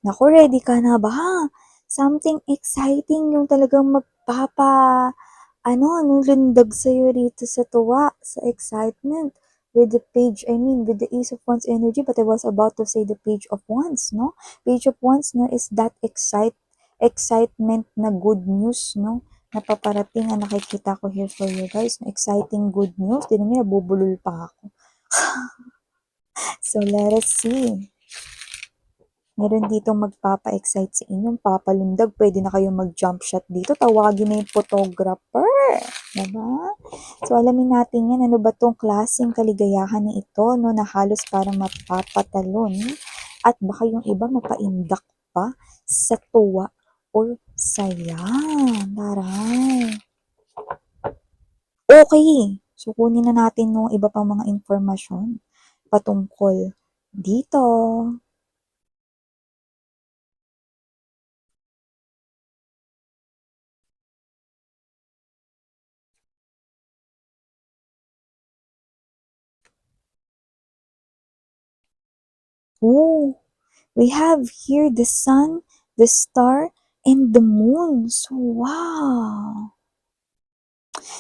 Naku, ready ka na ba? Something exciting yung talagang lundag sa'yo rito sa tuwa, sa excitement. With the page, I mean, with the Ace of Wands energy, but I was about to say the Page of Wands, no? Page of Wands, no, is that excitement na good news, no? Napaparating ang nakikita ko here for you guys, no? Exciting good news. Tinan niyo, nabubulol pa ako. So, let us see. Meron ditong magpapa-excite sa inyong papalundag. Pwede na kayong mag-jump shot dito. Tawagin na yung photographer. Diba? So, alamin natin yan. Ano ba tong klaseng kaligayahan na ito, no, na halos parang mapapatalon. At baka yung iba mapaindak pa sa tuwa or saya. Taray. Okay. So, kunin na natin no iba pang mga informasyon patungkol dito. Oh, we have here the sun, the star, and the moon. So, wow!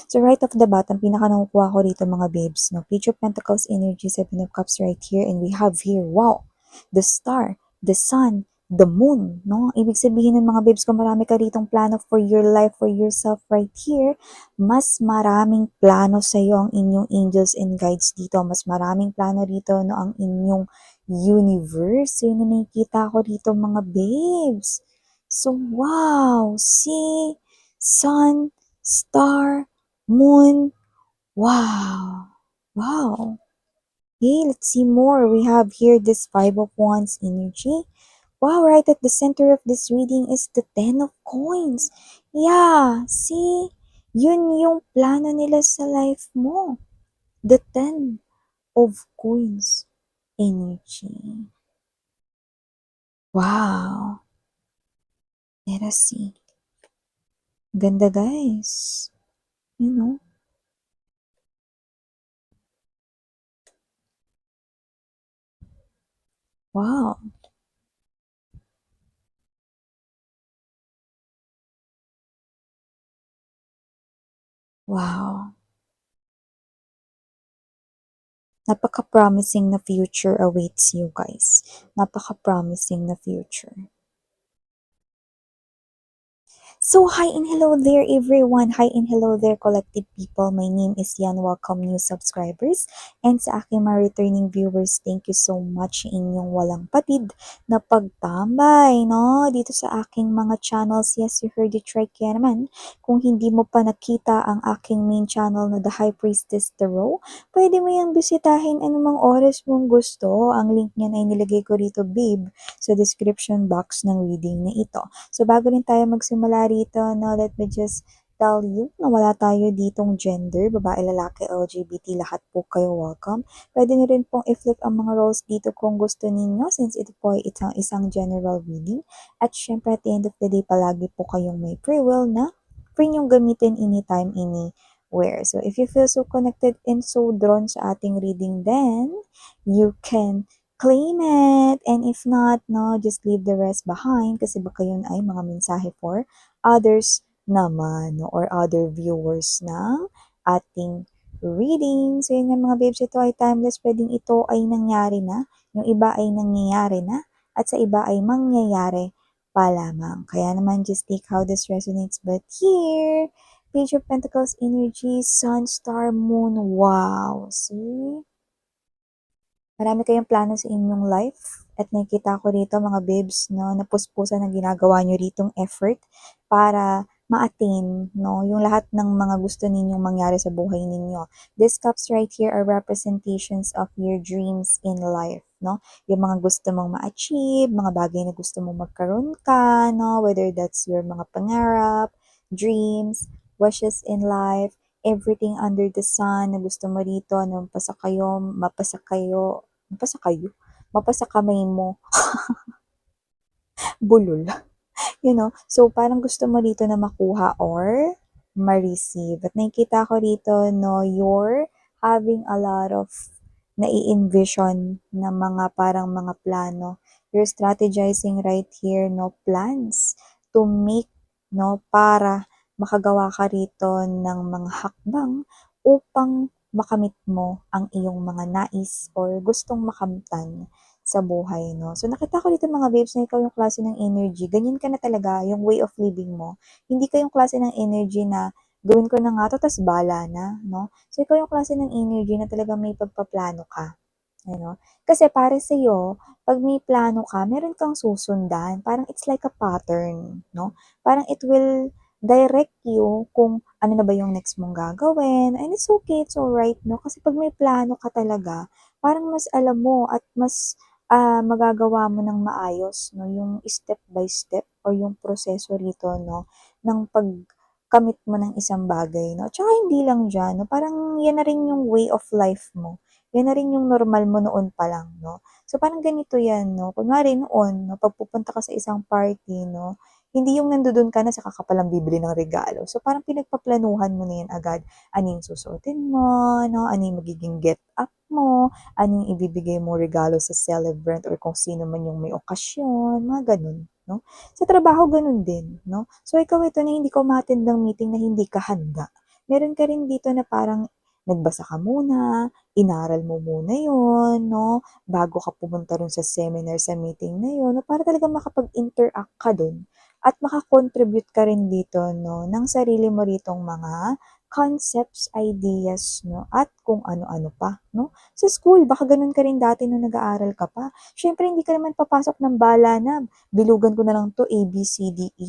So, right off the bat, ang pinaka nakukuha ko rito mga babes, no? Page of Pentacles energy, Seven of Cups right here, and we have here, wow! The star, the sun, the moon, no? Ibig sabihin ng mga babes, kung marami ka ritong plano for your life, for yourself right here, mas maraming plano sa iyo ang inyong angels and guides dito. Mas maraming plano rito, no? Ang inyong universe. Yun na nakikita ko dito mga babes. So, wow! See? Sun, star, moon. Wow. Wow. Okay, let's see more. We have here this Five of Wands energy. Wow, right at the center of this reading is the Ten of Coins. Yeah, see? Yun yung plano nila sa life mo. The Ten of Coins energy. Wow. Let us see. Ganda guys. You know? Wow. Wow. Napaka-promising na future awaits you guys. Napaka-promising na future. So, hi and hello there everyone. Hi and hello there collective people. My name is Yan. Welcome new subscribers. And sa aking mga returning viewers, thank you so much inyong walang patid na pagtambay, no? Dito sa aking mga channels. Yes, you heard it right kaya naman. Kung hindi mo pa nakita ang aking main channel na The High Priestess Tarot, pwede mo yung bisitahin anumang oras mong gusto. Ang link niyan ay nilagay ko rito, babe, sa description box ng reading na ito. So, bago rin tayo magsimula rito, no, let me just tell you na wala tayo ditong gender, babae, lalaki, LGBT, lahat po kayo welcome. Pwede nyo rin pong i-flip ang mga roles dito kung gusto ninyo since ito po ay isang general reading. At syempre, at the end of the day, palagi po kayong may free will na free nyong gamitin anytime, anywhere. So, if you feel so connected and so drawn sa ating reading, then you can claim it. And if not, no, just leave the rest behind kasi baka yun ay mga mensahe for others naman, no, or other viewers ng ating reading. So yun yung mga babes, ito ay timeless. Pwedeng ito ay nangyari na, yung iba ay nangyayari na, at sa iba ay mangyayari pa lamang. Kaya naman, just take how this resonates. But here, Page of Pentacles energy, Sun, Star, Moon. Wow. See? Marami kayong plano sa inyong life at nakikita ko rito mga babes, no, napuspusan na ginagawa nyo ritong effort para ma-attain, no, yung lahat ng mga gusto ninyong mangyari sa buhay ninyo. These cups right here are representations of your dreams in life, no? Yung mga gusto mong ma-achieve, mga bagay na gusto mong magkaroon ka, no? Whether that's your mga pangarap, dreams, wishes in life, everything under the sun na gusto mo rito, na mapasa kayo, mapasa kamay mo, bulol. You know, so parang gusto mo dito na makuha or ma-receive. At nakikita ko dito, no, you're having a lot of nai-envision na mga parang mga plano. You're strategizing right here, no, plans to make, no, para makagawa ka rito ng mga hakbang upang makamit mo ang iyong mga nais or gustong makamtan sa buhay, no? So, nakita ko dito mga babes na ikaw yung klase ng energy. Ganyan ka na talaga, yung way of living mo. Hindi ka yung klase ng energy na gawin ko na nga 'to tas bahala na, 'no? So, ikaw yung klase ng energy na talagang may pagpaplano ka, ano? Kasi para sa'yo, 'pag may plano ka, meron kang susundan. Parang it's like a pattern, 'no? Parang it will direct you kung ano na ba yung next mong gagawin, and it's okay, it's alright, 'no? Kasi 'pag may plano ka talaga, parang mas alam mo at mas, magagawa mo ng maayos, 'no, yung step by step or yung proseso rito, 'no, ng pagkamit mo ng isang bagay, 'no. Tsaka hindi lang diyan, 'no, parang yan na rin yung way of life mo. Yan na rin yung normal mo noon pa lang, 'no. So, parang ganito yan, 'no, kunwari noon, 'no, 'pag pupunta ka sa isang party, 'no, hindi yung nandodo'n ka na saka ka palang bibili ng regalo. So, parang pinagpaplanuhan mo na yan agad. Ano yung susuotin mo, 'no, ano yung magiging get up mo, ano yung ibibigay mong regalo sa celebrant or kung sino man yung may okasyon, mga gano'n, 'no. Sa trabaho gano'n din, 'no. So, ikaw ito na hindi ka uma-attend ng meeting na hindi ka handa. Meron ka rin dito na parang nagbasa ka muna, inaral mo muna 'yun, 'no, bago ka pumunta dun sa seminar, sa meeting na 'yun, 'no, para talagang makapag-interact ka dun at maka-contribute ka rin dito, 'no, ng sarili mo ritong mga concepts, ideas, 'no, at kung ano-ano pa, 'no. Sa school baka gano'n ka rin dati nung nag-aaral ka pa. Siyempre hindi ka naman papasok ng bala na, bilugan ko na lang 'to A, B, C, D, E.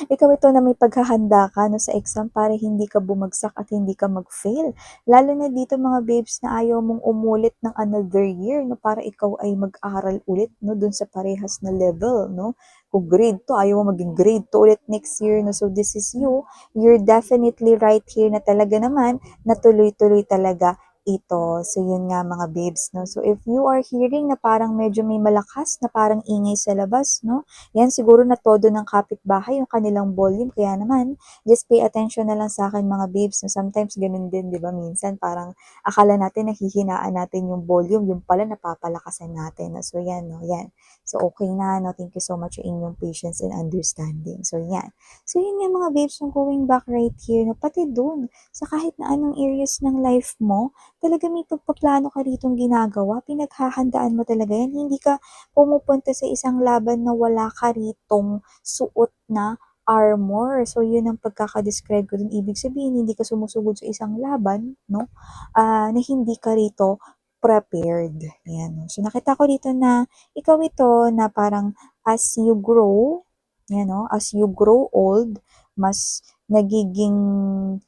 Ikaw ito na may paghahanda ka 'no, sa exam para hindi ka bumagsak at hindi ka mag-fail. Lalo na dito mga babes na ayaw mong umulit ng another year 'no, para ikaw ay mag-aral ulit 'no, dun sa parehas na level 'no. Kung grade 2 ayaw mo maging grade 2 ulit next year 'no, so this is you. You're definitely right here na talaga naman na tuloy-tuloy talaga ito. So yun nga mga babes 'no. So if you are hearing na parang medyo may malakas na parang ingay sa labas 'no, yan siguro na todo ng kapitbahay yung kanilang volume kaya naman just pay attention na lang sa akin mga babes 'no, sometimes ganun din 'di ba minsan parang akala natin nahihinaan natin yung volume, yung pala napapalakasan natin 'no. So yan 'no, yan. So okey na 'no, thank you so much sa inyong patience and understanding. So yan. So yun nga mga babes 'no, going back right here 'no, pati dun sa kahit na anong areas ng life mo, talaga may pagpaplano ka ritong ginagawa, pinaghahandaan mo talaga yan, hindi ka pumupunta sa isang laban na wala ka ritong suot na armor. So, yun ang pagkaka-describe ko dun. Ibig sabihin, hindi ka sumusugod sa isang laban, no? Na hindi ka rito prepared. Yan. No? So, nakita ko dito na ikaw ito na parang as you grow, yan, no? As you grow old, mas nagiging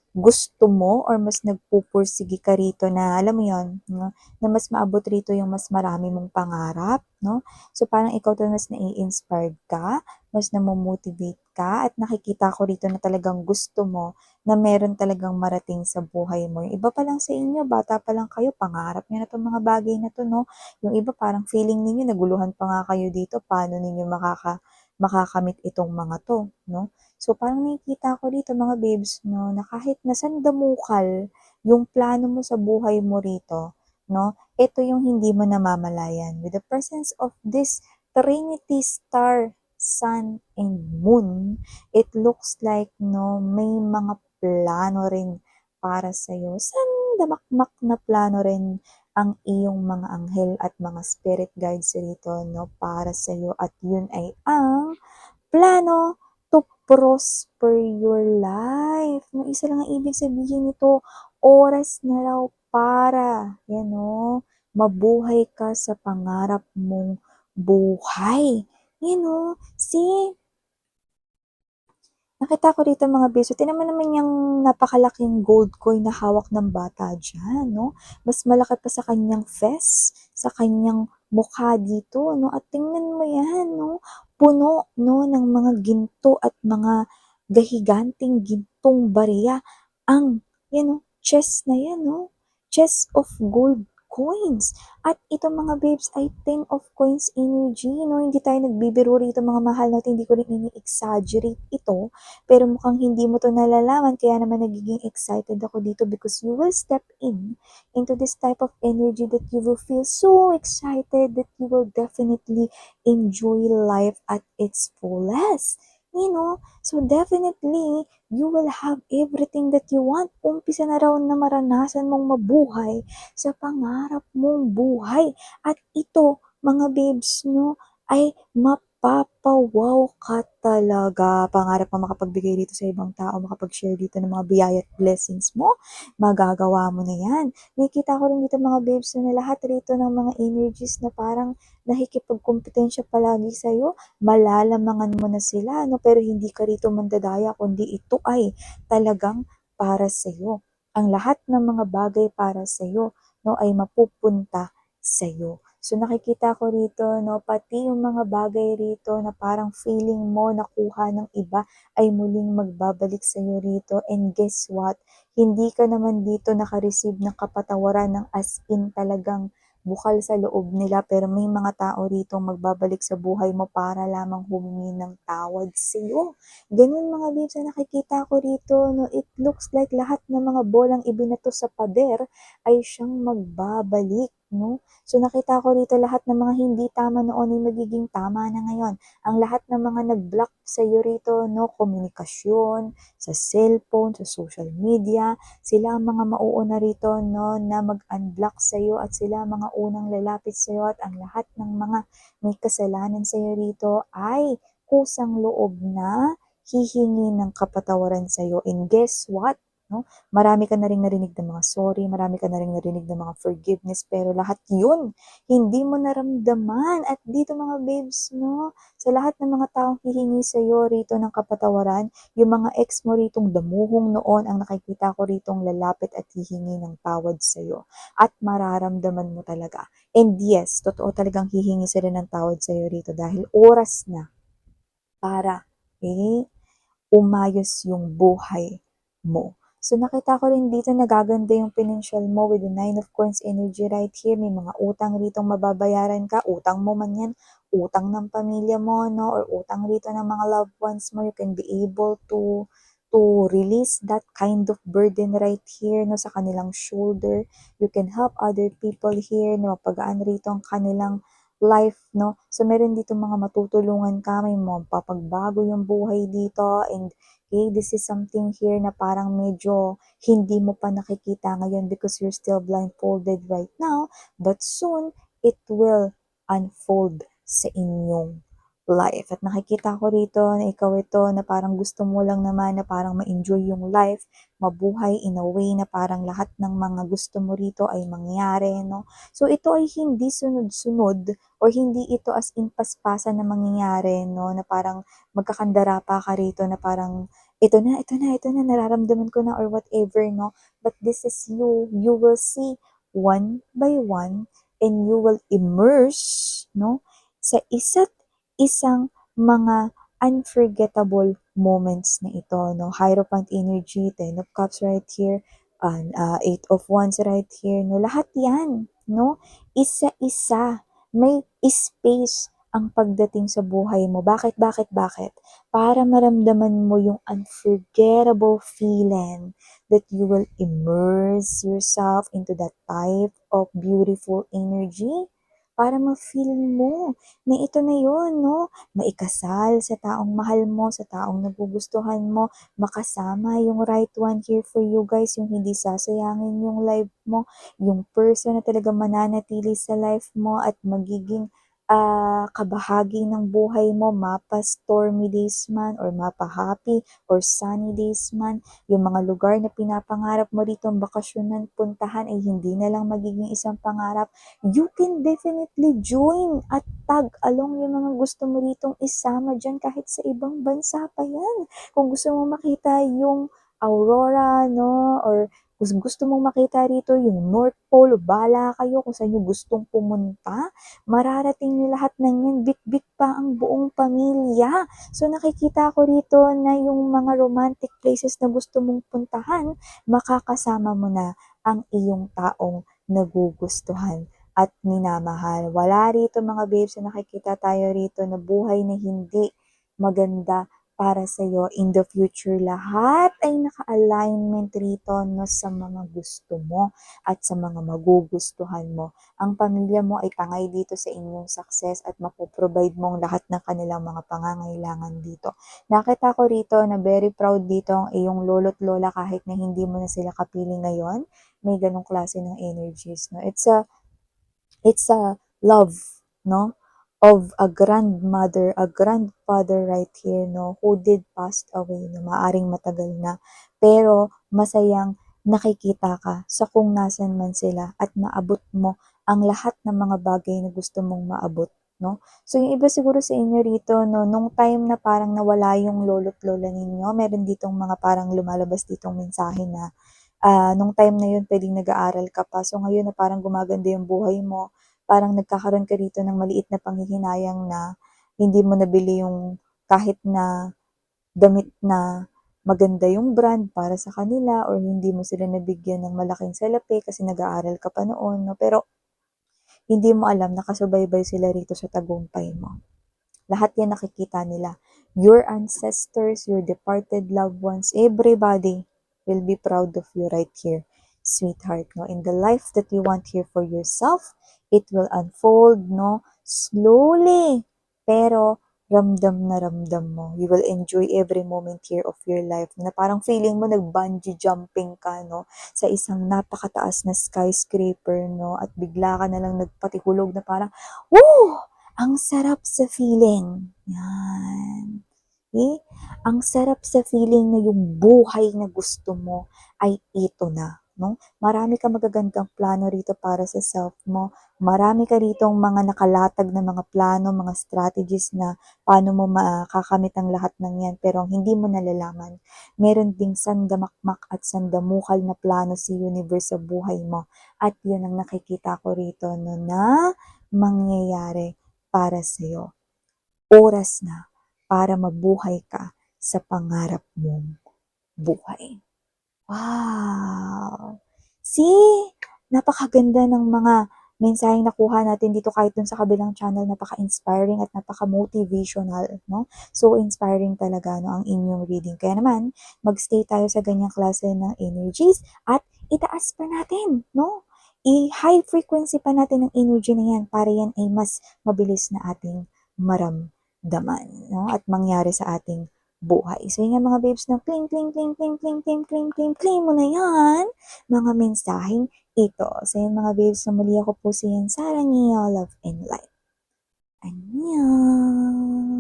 gusto mo or mas nagpupursige ka rito na alam mo yon no? Na mas maabot rito yung mas marami mong pangarap, no? So, parang ikaw 'to mas nai-inspired ka, mas namo-motivate ka at nakikita ko rito na talagang gusto mo na meron talagang marating sa buhay mo. Yung iba pa lang sa inyo, bata pa lang kayo, pangarap niyo na 'tong mga bagay na 'to, 'no? Yung iba parang feeling ninyo naguluhan pa nga kayo dito, paano ninyo makakamit itong mga 'to, 'no? So, parang nakikita ko dito mga babes, 'no, na kahit na sandamukal yung plano mo sa buhay mo rito, 'no, ito yung hindi mo namamalayan. With the presence of this Trinity star, sun, and moon, it looks like, no, may mga plano rin para sa'yo. Sandamakmak na plano rin ang iyong mga anghel at mga spirit guides rito, no, para sa'yo. At yun ay ang plano to prosper your life. No, isa lang ang ibig sabihin nito, oras na raw para, yan o, mabuhay ka sa pangarap mong buhay. Yan o, see, nakita ko dito mga beso, tignan mo naman yung napakalaking gold coin na hawak ng bata diyan, 'no? Mas malaki pa sa kanyang fest, sa kanyang mukha dito, 'no? At tingnan mo 'yan, 'no? Puno, 'no, ng mga ginto at mga gahiganting gintong barya ang 'yan, oh, chest na 'yan, oh, chest of gold coins. At ito mga babes ay 10 of coins energy, no? Hindi tayo nagbibiro rito mga mahal natin, hindi ko rin ini-exaggerate ito. Pero mukhang hindi mo to nalalaman, kaya naman nagiging excited ako dito because you will step in into this type of energy that you will feel so excited that you will definitely enjoy life at its fullest. So definitely, you will have everything that you want. Umpisa na raw na maranasan mong mabuhay sa pangarap mong buhay. At ito, mga babes, no, ay mapapawaw ka talaga. Pangarap mo makapagbigay dito sa ibang tao, makapag-share dito ng mga biyaya at blessings mo, magagawa mo na yan. Nakikita ko rin dito mga babes na lahat rito ng mga energies na parang nakikipagkompetensya palagi sa'yo, malalamangan mo na sila, no? Pero hindi ka rito mandadaya, kundi ito ay talagang para sa'yo. Ang lahat ng mga bagay para sa'yo, no, ay mapupunta sa'yo. So nakikita ko rito, no, pati yung mga bagay rito na parang feeling mo nakuha ng iba ay muling magbabalik sa'yo rito. And guess what? Hindi ka naman dito nakareceive ng kapatawaran ng as in talagang bukal sa loob nila, pero may mga tao rito magbabalik sa buhay mo para lamang humingi ng tawad sa iyo. Ganun mga babes na nakikita ko rito, no, it looks like lahat ng mga bolang ibinato sa pader ay siyang magbabalik. No? So nakita ko rito lahat ng mga hindi tama noon ay magiging tama na ngayon. Ang lahat ng mga nag-block sa iyo rito, no, komunikasyon, sa cellphone, sa social media, sila ang mga mauuna rito, no, na mag-unblock sa iyo at sila ang mga unang lalapit sa iyo at ang lahat ng mga may kasalanan sa iyo rito ay kusang loob na hihingi ng kapatawaran sa iyo. And guess what? No? Marami ka na rin narinig ng mga sorry, marami ka na rin narinig ng mga forgiveness, pero lahat yun, hindi mo naramdaman. At dito mga babes, no, sa lahat ng mga taong hihingi sa iyo rito ng kapatawaran, yung mga ex mo ritong damuhong noon, ang nakikita ko ritong lalapit at hihingi ng tawad sa iyo. At mararamdaman mo talaga. And yes, totoo talagang hihingi sila ng tawad sa iyo rito dahil oras na para umayos yung buhay mo. So nakita ko rin dito nagaganda yung financial mo with the 9 of coins energy right here. May mga utang rito mababayaran ka. Utang mo man yan, utang ng pamilya mo, no? Or utang rito ng mga loved ones mo. You can be able to release that kind of burden right here, no, sa kanilang shoulder. You can help other people here, no, pagaan rito ang kanilang life, no. So meron dito mga matutulungan ka, may mapapagbago yung buhay dito, and okay, this is something here na parang medyo hindi mo pa nakikita ngayon because you're still blindfolded right now, but soon it will unfold sa inyong life. At nakikita ko rito na ikaw ito na parang gusto mo lang naman na parang ma-enjoy yung life, mabuhay in a way na parang lahat ng mga gusto mo rito ay mangyari, no? So ito ay hindi sunod-sunod or hindi ito as in paspasan na mangyayari, no? Na parang magkakandara pa ka rito na parang ito na, nararamdaman ko na or whatever, no? But this is you. You will see one by one and you will immerse, no, sa isa't isang mga unforgettable moments na ito, no? Hierophant energy, 10 of cups right here, and 8 of wands right here, no? Lahat yan, no? Isa-isa, may space ang pagdating sa buhay mo. Bakit? Para maramdaman mo yung unforgettable feeling that you will immerse yourself into that type of beautiful energy para ma-feel mo na ito na yun, no? Maikasal sa taong mahal mo, sa taong nagugustuhan mo, makasama yung right one here for you guys, yung hindi sasayangin yung life mo, yung person na talaga mananatili sa life mo at magiging kabahagi ng buhay mo, mapa stormy days man or mapa happy or sunny days man, yung mga lugar na pinapangarap mo dito ang bakasyonan, puntahan ay hindi na lang magiging isang pangarap. You can definitely join at tag along yung mga gusto mo ditong isama dyan kahit sa ibang bansa pa yan. Kung gusto mo makita yung aurora, no, or kung gusto mong makita rito yung North Pole, bala kayo kung saan nyo gustong pumunta. Mararating nyo lahat ng yan, bit-bit pa ang buong pamilya. So nakikita ko rito na yung mga romantic places na gusto mong puntahan, makakasama mo na ang iyong taong nagugustuhan at minamahal. Wala rito mga babes na nakikita tayo rito na buhay na hindi maganda para sa'yo in the future. Lahat ay naka-alignment rito no, sa mga gusto mo at sa mga magugustuhan mo. Ang pamilya mo ay tangay dito sa inyong success at mapoprovide mong lahat ng kanilang mga pangangailangan dito. Nakita ko rito na very proud dito ang iyong lolo't lola kahit na hindi mo na sila kapiling ngayon. May ganong klase ng energies. No? It's a love, no? Of a grandmother, a grandfather right here, no? Who did passed away, no? Maaring matagal na. Pero masayang nakikita ka sa kung nasan man sila at naabot mo ang lahat ng mga bagay na gusto mong maabot, no? So yung iba siguro sa inyo rito, no, nung time na parang nawala yung lolo't lola ninyo, meron ditong mga parang lumalabas ditong mensahe na nung time na yun puwedeng nag-aaral ka pa. So ngayon na parang gumaganda yung buhay mo, parang nagkakaroon ka rito ng maliit na panghihinayang na hindi mo nabili yung kahit na damit na maganda yung brand para sa kanila or hindi mo sila nabigyan ng malaking salapi kasi nag-aaral ka pa noon, 'no. Pero hindi mo alam nakasubaybay sila rito sa tagumpay mo. Lahat yan nakikita nila. Your ancestors, your departed loved ones, everybody will be proud of you right here, sweetheart. No? In the life that you want here for yourself, it will unfold, no? Slowly. Pero ramdam na ramdam mo. You will enjoy every moment here of your life. Na parang feeling mo nag-bungee jumping ka, no? Sa isang napakataas na skyscraper, no? At bigla ka na lang nagpatihulog na parang, woo! Ang sarap sa feeling. Yan. Okay? Ang sarap sa feeling na yung buhay na gusto mo ay ito na. No? Marami ka magagandang plano rito para sa self mo. Marami ka rito mga nakalatag na mga plano, mga strategies na paano mo makakamit ang lahat ng yan. Pero ang hindi mo nalalaman, meron ding sandamakmak at sandamukal na plano si universe sa buhay mo. At yun ang nakikita ko rito no, na mangyayari para sa'yo. Oras na para mabuhay ka sa pangarap mong buhay. Wow! See? Napakaganda ng mga mensaheng nakuha natin dito kahit dun sa kabilang channel. Napaka-inspiring at napaka-motivational, no? So inspiring talaga, no, ang inyong reading. Kaya naman, magstay tayo sa ganyang klase ng energies at itaas pa natin, no? I-high frequency pa natin ang energy na yan para yan ay mas mabilis na ating maramdaman, no? At mangyari sa ating buhay. So yun nga mga babes na cling, cling, cling, cling, cling, cling, cling, cling, cling mo na yan, mga mensaheng ito. So yun mga babes na muli ako po si Yan Sarah Nia, Love and Light. Annyeong!